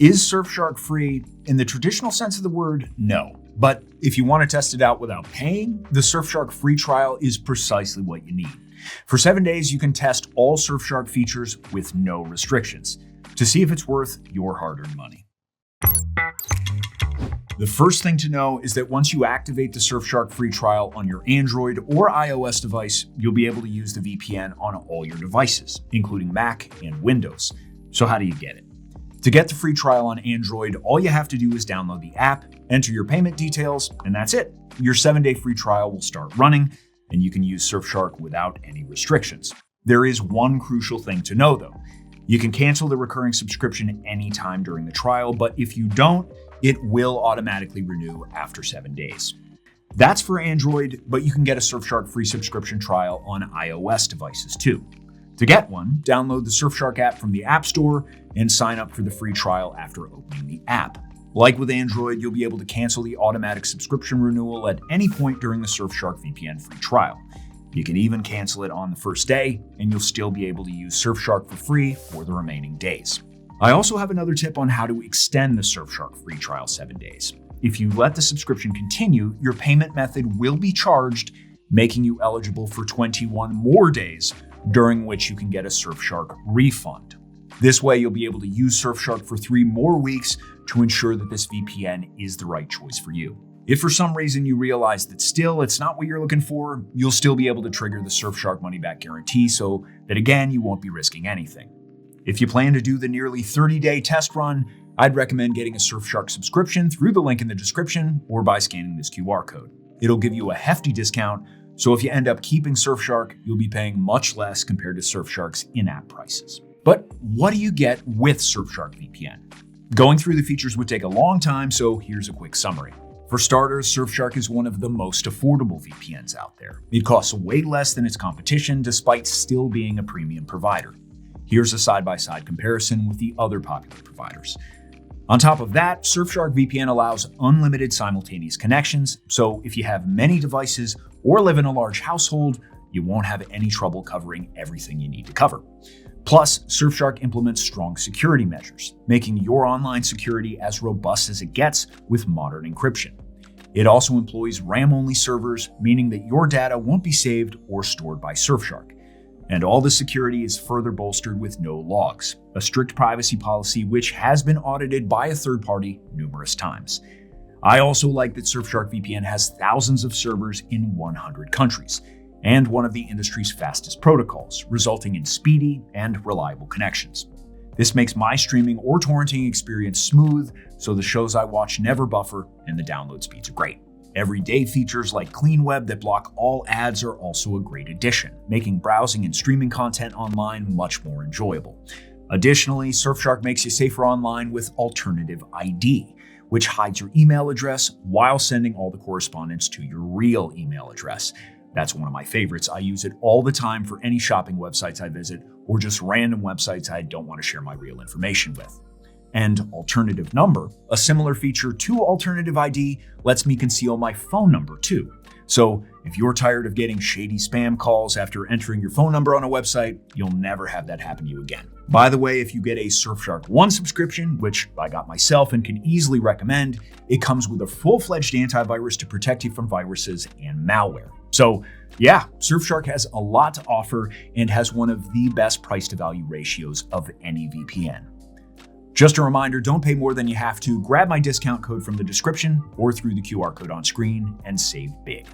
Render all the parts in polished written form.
Is Surfshark free? In the traditional sense of the word, no. But if you want to test it out without paying, the Surfshark free trial is precisely what you need. For 7 days, you can test all Surfshark features with no restrictions to see if it's worth your hard-earned money. The first thing to know is that once you activate the Surfshark free trial on your Android or iOS device, you'll be able to use the VPN on all your devices, including Mac and Windows. So how do you get it? To get the free trial on Android, all you have to do is download the app, enter your payment details, and that's it. Your 7-day free trial will start running, and you can use Surfshark without any restrictions. There is one crucial thing to know though. You can cancel the recurring subscription anytime during the trial, but if you don't, it will automatically renew after 7 days. That's for Android, but you can get a Surfshark free subscription trial on iOS devices too. To get one, download the Surfshark app from the App Store and sign up for the free trial after opening the app. Like with Android, you'll be able to cancel the automatic subscription renewal at any point during the Surfshark VPN free trial. You can even cancel it on the first day, and you'll still be able to use Surfshark for free for the remaining days. I also have another tip on how to extend the Surfshark free trial 7 days. If you let the subscription continue, your payment method will be charged, making you eligible for 21 more days, during which you can get a Surfshark refund. This way, you'll be able to use Surfshark for 3 more weeks to ensure that this VPN is the right choice for you. If for some reason you realize that still it's not what you're looking for, you'll still be able to trigger the Surfshark money-back guarantee so that again, you won't be risking anything. If you plan to do the nearly 30-day test run, I'd recommend getting a Surfshark subscription through the link in the description or by scanning this QR code. It'll give you a hefty discount, so if you end up keeping Surfshark, you'll be paying much less compared to Surfshark's in-app prices. But what do you get with Surfshark VPN? Going through the features would take a long time, so here's a quick summary. For starters, Surfshark is one of the most affordable VPNs out there. It costs way less than its competition, despite still being a premium provider. Here's a side-by-side comparison with the other popular providers. On top of that, Surfshark VPN allows unlimited simultaneous connections, so if you have many devices or live in a large household, you won't have any trouble covering everything you need to cover. Plus, Surfshark implements strong security measures, making your online security as robust as it gets with modern encryption. It also employs RAM-only servers, meaning that your data won't be saved or stored by Surfshark. And all the security is further bolstered with no logs, a strict privacy policy which has been audited by a third party numerous times. I also like that Surfshark VPN has thousands of servers in 100 countries, and one of the industry's fastest protocols, resulting in speedy and reliable connections. This makes my streaming or torrenting experience smooth, so the shows I watch never buffer and the download speeds are great. Everyday features like Clean Web that block all ads are also a great addition, making browsing and streaming content online much more enjoyable. Additionally, Surfshark makes you safer online with Alternative ID, which hides your email address while sending all the correspondence to your real email address. That's one of my favorites. I use it all the time for any shopping websites I visit or just random websites I don't want to share my real information with. And Alternative Number, a similar feature to Alternative ID, lets me conceal my phone number too. So if you're tired of getting shady spam calls after entering your phone number on a website, you'll never have that happen to you again. By the way, if you get a Surfshark One subscription, which I got myself and can easily recommend, it comes with a full-fledged antivirus to protect you from viruses and malware. So yeah, Surfshark has a lot to offer and has one of the best price to value ratios of any VPN. Just a reminder, don't pay more than you have to. Grab my discount code from the description or through the QR code on screen and save big.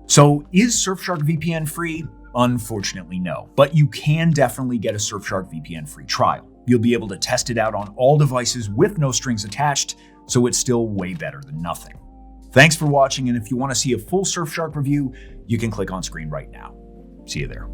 So is Surfshark VPN free? Unfortunately, no, but you can definitely get a Surfshark VPN free trial. You'll be able to test it out on all devices with no strings attached, so it's still way better than nothing. Thanks for watching, and if you want to see a full Surfshark review, you can click on screen right now. See you there.